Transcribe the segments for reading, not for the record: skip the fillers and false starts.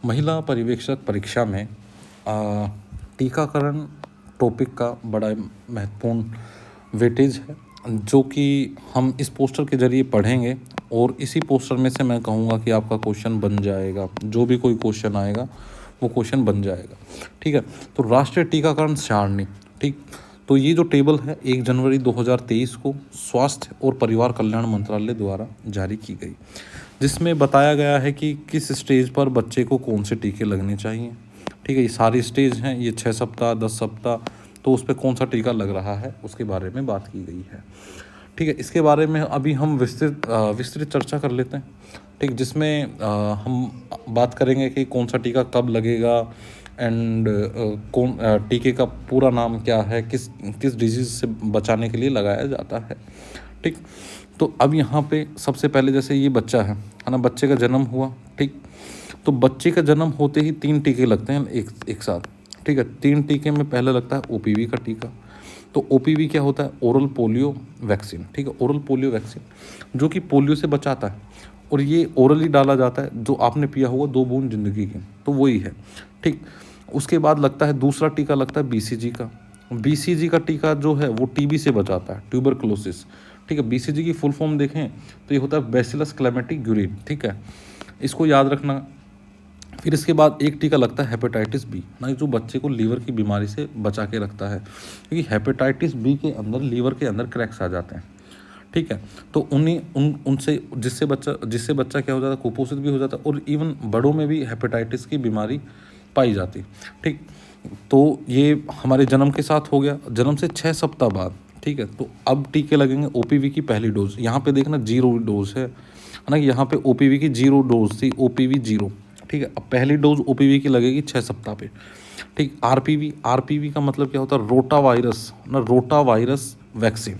महिला पर्यवेक्षक परीक्षा में टीकाकरण टॉपिक का बड़ा महत्वपूर्ण वेटेज है, जो कि हम इस पोस्टर के ज़रिए पढ़ेंगे और इसी पोस्टर में से मैं कहूँगा कि आपका क्वेश्चन बन जाएगा। जो भी कोई क्वेश्चन आएगा वो क्वेश्चन बन जाएगा। ठीक है, तो राष्ट्रीय टीकाकरण सारणी, ठीक, तो ये जो टेबल है 1 जनवरी 2023 को स्वास्थ्य और परिवार कल्याण मंत्रालय द्वारा जारी की गई, जिसमें बताया गया है कि किस स्टेज पर बच्चे को कौन से टीके लगने चाहिए। ठीक है, ये सारी स्टेज हैं, ये 6 सप्ताह 10 सप्ताह, तो उस पर कौन सा टीका लग रहा है उसके बारे में बात की गई है। ठीक है, इसके बारे में अभी हम विस्तृत चर्चा कर लेते हैं। ठीक, जिसमें हम बात करेंगे कि कौन सा टीका कब लगेगा एंड कौन टीके का पूरा नाम क्या है, किस डिजीज़ से बचाने के लिए लगाया जाता है। ठीक, तो अब यहाँ पे सबसे पहले जैसे ये बच्चा है ना, बच्चे का जन्म हुआ। ठीक, तो बच्चे का जन्म होते ही 3 टीके लगते हैं एक साथ। ठीक है, 3 टीके में पहले लगता है ओपीवी का टीका। तो ओपीवी क्या होता है? Oral polio vaccine. ठीक है, ओरल पोलियो वैक्सीन जो कि पोलियो से बचाता है, और ये ओरली डाला जाता है, जो आपने पिया होगा 2 बूंद जिंदगी की, तो वही है। ठीक, उसके बाद लगता है दूसरा टीका लगता है बीसीजी का। बीसीजी का टीका जो है वो टीबी से बचाता है, ट्यूबरकुलोसिस। ठीक है, बीसीजी की फुल फॉर्म देखें तो ये होता है बैसिलस क्लैमिटी ग्यूरिन। ठीक है, इसको याद रखना। फिर इसके बाद एक टीका लगता है हेपेटाइटिस बी, ना, जो बच्चे को लीवर की बीमारी से बचा के रखता है, क्योंकि हेपेटाइटिस बी के अंदर लीवर के अंदर क्रैक्स आ जाते हैं। ठीक है, तो उनसे जिससे बच्चा क्या हो जाता है, कुपोषित भी हो जाता है, और इवन बड़ों में भी हेपेटाइटिस की बीमारी पाई जाती। ठीक, तो ये हमारे जन्म के साथ हो गया, जन्म से 6 सप्ताह बाद। ठीक है, तो अब टीके लगेंगे ओपीवी की पहली डोज। यहाँ पे देखना 0 डोज है ना, यहाँ पे ओपीवी की 0 डोज थी, ओपीवी 0। ठीक है, अब पहली डोज ओपीवी की लगेगी 6 सप्ताह पे। ठीक, आरपीवी का मतलब क्या होता है? Rota virus vaccine.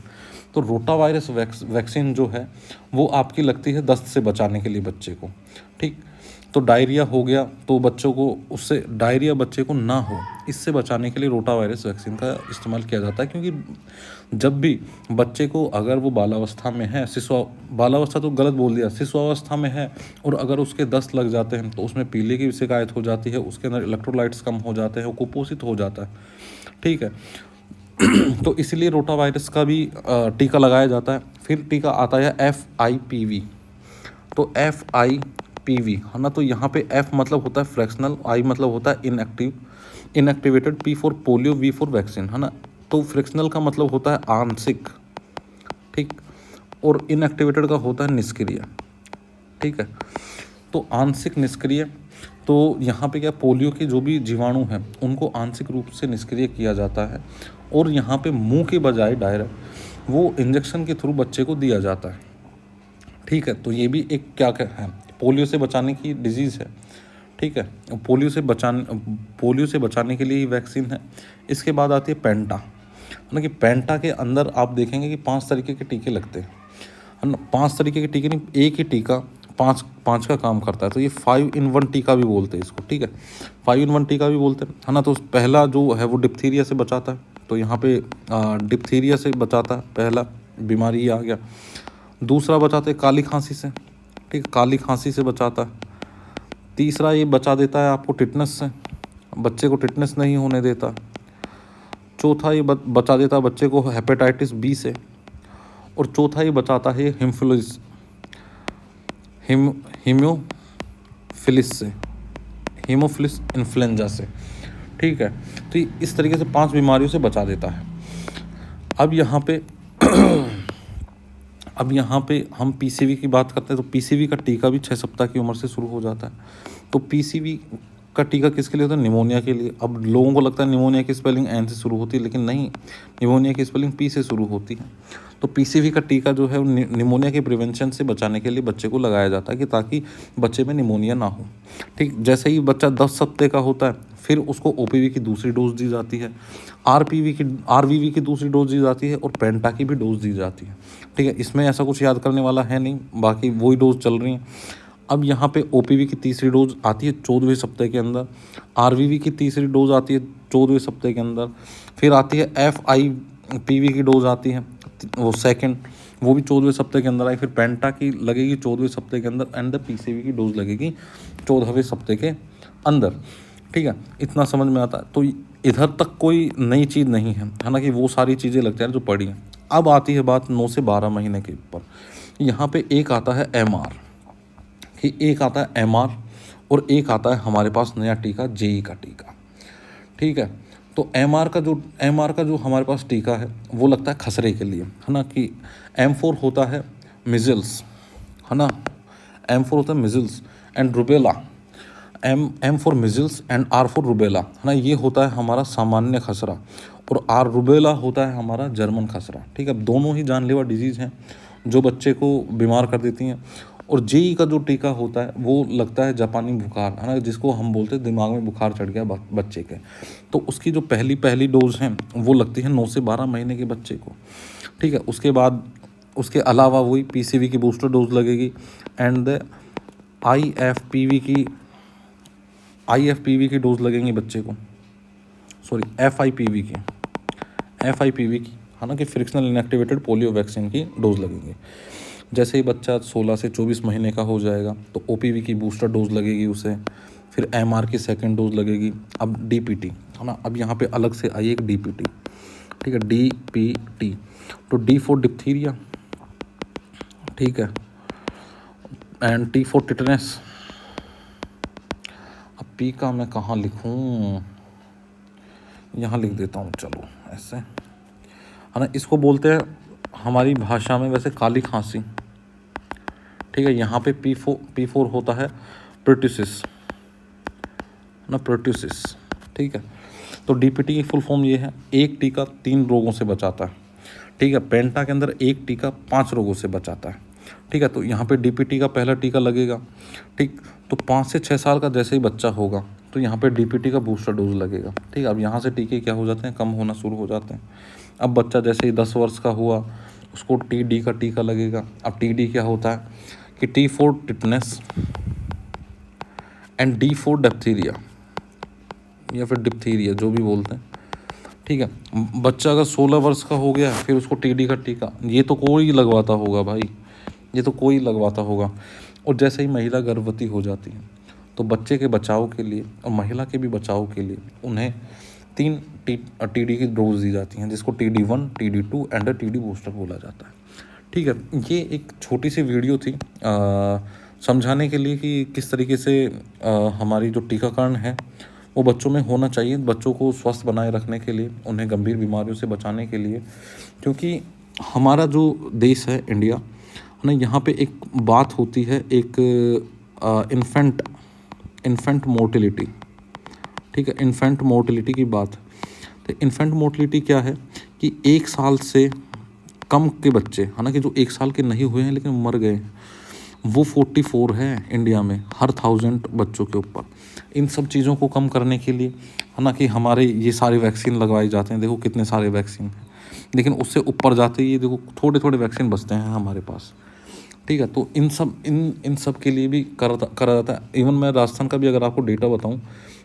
तो रोटा वायरस वैक्सीन जो है वो आपकी लगती है दस्त से बचाने के लिए बच्चे को। ठीक, तो डायरिया हो गया तो बच्चों को, उससे डायरिया बच्चे को ना हो, इससे बचाने के लिए रोटा वायरस वैक्सीन का इस्तेमाल किया जाता है। क्योंकि जब भी बच्चे को, अगर वो बालावस्था में है, बालावस्था तो गलत बोल दिया, शिशुअवस्था में है, और अगर उसके दस्त लग जाते हैं तो उसमें पीले की शिकायत हो जाती है, उसके अंदर इलेक्ट्रोलाइट्स कम हो जाते हैं, वो कुपोषित हो जाता है। ठीक है, तो इसलिए रोटा वायरस का भी टीका लगाया जाता है। फिर टीका आता है FIPV। तो FIPV है ना, तो यहाँ पे F मतलब होता है फ्रैक्शनल, I मतलब होता है inactivated, P for polio, V for vaccine, है ना। तो फ्रैक्शनल का मतलब होता है आंशिक। ठीक, और इनएक्टिवेटेड का होता है निष्क्रिय। ठीक है, तो आंशिक निष्क्रिय, तो यहाँ पे क्या, पोलियो के जो भी जीवाणु हैं उनको आंशिक रूप से निष्क्रिय किया जाता है, और यहाँ पे मुंह के बजाय डायरेक्ट वो इंजेक्शन के थ्रू बच्चे को दिया जाता है। ठीक है, तो ये भी एक क्या है, पोलियो से बचाने की डिजीज़ है। ठीक है, पोलियो से बचाने के लिए ही वैक्सीन है। इसके बाद आती है पेंटा, है ना, कि पेंटा के अंदर आप देखेंगे कि 5 तरीके के टीके लगते हैं, है ना। 5 तरीके के टीके नहीं, एक ही टीका 5 का काम करता है, तो ये 5 in 1 टीका भी बोलते हैं इसको। ठीक है, 5 in 1 टीका भी बोलते हैं, है ना। तो पहला जो है वो डिप्थीरिया से बचाता है, तो यहाँ पे डिप्थीरिया से बचाता है, पहला बीमारी आ गया। दूसरा बचाते हैं काली खांसी से। ठीक है, काली खांसी से बचाता है। तीसरा ये बचा देता है आपको टिटनस से, बच्चे को टिटनस नहीं होने देता। चौथा ये बचा देता है बच्चे को हेपेटाइटिस बी से, और चौथा ये बचाता है हीमोफिलिस इन्फ्लुएंजा से। ठीक है, तो इस तरीके से 5 बीमारियों से बचा देता है। अब यहाँ पे हम पीसीवी की बात करते हैं, तो पीसीवी का टीका भी 6 सप्ताह की उम्र से शुरू हो जाता है। तो पीसीवी का टीका किसके लिए होता है? निमोनिया के लिए। अब लोगों को लगता है निमोनिया की स्पेलिंग एन से शुरू होती है, लेकिन नहीं, निमोनिया की स्पेलिंग पी से शुरू होती है। तो पीसीवी का टीका जो है वो निमोनिया के प्रिवेंशन से बचाने के लिए बच्चे को लगाया जाता है, कि ताकि बच्चे में निमोनिया ना हो। ठीक, जैसे ही बच्चा 10 सप्ताह का होता है फिर उसको ओपीवी की दूसरी डोज दी जाती है, आरवीवी की दूसरी डोज दी जाती है, और पेंटा की भी डोज दी जाती है। ठीक है, इसमें ऐसा कुछ याद करने वाला है नहीं, बाकी वही डोज चल रही हैं। अब यहाँ पे ओपीवी की तीसरी डोज आती है 14वें सप्ताह के अंदर, आरवीवी की तीसरी डोज आती है 14वें सप्ताह के अंदर, फिर आती है FIPV की डोज आती है वो सेकंड, वो भी 14वें सप्ताह के अंदर आई। फिर पेंटा की लगेगी 14वें सप्ताह के अंदर, एंड द पीसीवी की डोज लगेगी 14वें सप्ताह के अंदर, ठीक है, इतना समझ में आता है। तो इधर तक कोई नई चीज़ नहीं है, हालांकि वो सारी चीज़ें लगता है जो पढ़ी हैं। अब आती है बात 9 से 12 महीने के ऊपर। यहाँ पे एक आता है MR, कि एक आता है MR और एक आता है हमारे पास नया टीका JE का टीका, ठीक है। तो MR का जो हमारे पास टीका है वो लगता है खसरे के लिए, है ना, कि M4 होता है मिजल्स, है ना, M4 होता है measles and rubella, M for measles and R for rubella, है ना, ये होता है हमारा सामान्य खसरा, और R रुबेला होता है हमारा जर्मन खसरा, ठीक है। दोनों ही जानलेवा डिजीज़ हैं जो बच्चे को बीमार कर देती हैं। और JE का जो टीका होता है वो लगता है जापानी बुखार, है ना, जिसको हम बोलते हैं दिमाग में बुखार चढ़ गया बच्चे के। तो उसकी जो पहली डोज है वो लगती है 9 से 12 महीने के बच्चे को, ठीक है। उसके बाद उसके अलावा वही PCV की बूस्टर डोज लगेगी एंड IFPV की डोज लगेंगी बच्चे को, सॉरी FIPV की, हालांकि फ्रिक्शनल इनएक्टिवेटेड पोलियो वैक्सीन की डोज लगेंगी। जैसे ही बच्चा 16 से 24 महीने का हो जाएगा तो OPV की बूस्टर डोज लगेगी उसे, फिर MR की सेकेंड डोज लगेगी। अब DPT, है ना, अब यहाँ पे अलग से आई एक DPT, ठीक है, DPT। तो D फॉर डिप्थीरिया, ठीक है, एंड T फॉर टिटनेस। अब P का मैं कहाँ लिखूँ, यहाँ लिख देता हूँ, चलो ऐसे, है ना। इसको बोलते हैं हमारी भाषा में वैसे काली खांसी, ठीक है। यहाँ पे P4 होता है पर्ट्यूसिस, ना, पर्ट्यूसिस, ठीक है। तो DPT की फुल फॉर्म ये है, एक टीका 3 रोगों से बचाता है, ठीक है। पेंटा के अंदर एक टीका 5 रोगों से बचाता है, ठीक है। तो यहाँ पे DPT का पहला टीका लगेगा, ठीक। तो 5 से 6 साल का जैसे ही बच्चा होगा तो यहाँ पे DPT का बूस्टर डोज लगेगा, ठीक है। अब यहाँ से टीके क्या हो जाते हैं, कम होना शुरू हो जाते हैं। अब बच्चा जैसे ही 10 वर्ष का हुआ उसको TD का टीका लगेगा। अब TD क्या होता है कि T for tetanus and D for diphtheria, या फिर डिप्थीरिया, जो भी बोलते हैं, ठीक है। बच्चा अगर 16 वर्ष का हो गया फिर उसको TD का टीका, ये तो कोई लगवाता होगा भाई, ये तो कोई लगवाता होगा। और जैसे ही महिला गर्भवती हो जाती है तो बच्चे के बचाव के लिए और महिला के भी बचाव के लिए उन्हें 3 TD की डोज दी जाती हैं, जिसको TD1, TD2 and TD booster बोला जाता है, ठीक है। ये एक छोटी सी वीडियो थी समझाने के लिए कि किस तरीके से हमारी जो टीकाकरण है वो बच्चों में होना चाहिए, बच्चों को स्वस्थ बनाए रखने के लिए, उन्हें गंभीर बीमारियों से बचाने के लिए। क्योंकि हमारा जो देश है इंडिया, है ना, यहाँ पे एक बात होती है, एक इन्फेंट मोर्टिलिटी, ठीक है, इन्फेंट मोर्टिलिटी की बात। तो इन्फेंट मोर्टिलिटी क्या है कि 1 साल से कम के बच्चे, है ना, कि जो 1 साल के नहीं हुए हैं लेकिन मर गए, वो 44 है इंडिया में हर 1000 बच्चों के ऊपर। इन सब चीज़ों को कम करने के लिए, है ना, कि हमारे ये सारे वैक्सीन लगवाए जाते हैं, देखो कितने सारे वैक्सीन हैं, लेकिन उससे ऊपर जाते ही देखो थोड़े वैक्सीन बचते हैं हमारे पास, ठीक है। तो इन सब के लिए भी करा जाता है। इवन मैं राजस्थान का भी अगर आपको डेटा बताऊं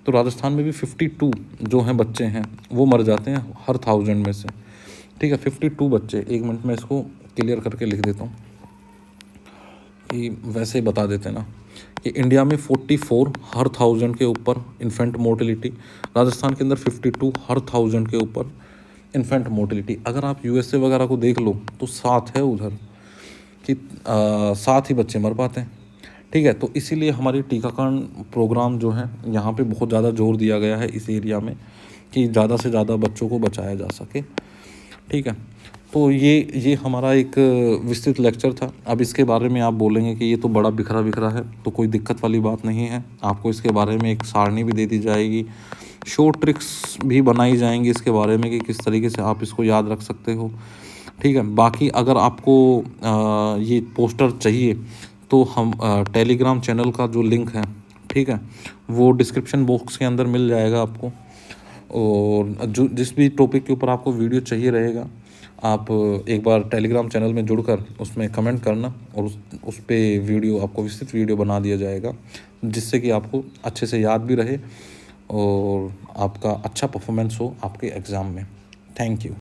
तो राजस्थान में भी 52 जो हैं बच्चे हैं वो मर जाते हैं हर 1000 में से, ठीक है, 52 बच्चे। 1 मिनट में इसको क्लियर करके लिख देता हूँ कि वैसे बता देते हैं ना कि इंडिया में 44 हर 1000 के ऊपर इन्फेंट मोर्टिलिटी, राजस्थान के अंदर 52 हर 1000 के ऊपर इन्फेंट मोर्टिलिटी। अगर आप USA वगैरह को देख लो तो 7 है उधर, कि 7 ही बच्चे मर पाते हैं, ठीक है। तो इसीलिए हमारी टीकाकरण प्रोग्राम जो है यहाँ पे बहुत ज़्यादा जोर दिया गया है इस एरिया में कि ज़्यादा से ज़्यादा बच्चों को बचाया जा सके, ठीक है। तो ये हमारा एक विस्तृत लेक्चर था। अब इसके बारे में आप बोलेंगे कि ये तो बड़ा बिखरा है, तो कोई दिक्कत वाली बात नहीं है। आपको इसके बारे में एक सारणी भी दे दी जाएगी, शॉर्ट ट्रिक्स भी बनाई जाएंगी इसके बारे में कि किस तरीके से आप इसको याद रख सकते हो, ठीक है। बाकी अगर आपको ये पोस्टर चाहिए तो हम टेलीग्राम चैनल का जो लिंक है, ठीक है, वो डिस्क्रिप्शन बॉक्स के अंदर मिल जाएगा आपको। और जो जिस भी टॉपिक के ऊपर आपको वीडियो चाहिए रहेगा, आप एक बार टेलीग्राम चैनल में जुड़कर उसमें कमेंट करना और उस पे वीडियो, आपको विस्तृत वीडियो बना दिया जाएगा, जिससे कि आपको अच्छे से याद भी रहे और आपका अच्छा परफॉर्मेंस हो आपके एग्ज़ाम में। Thank you.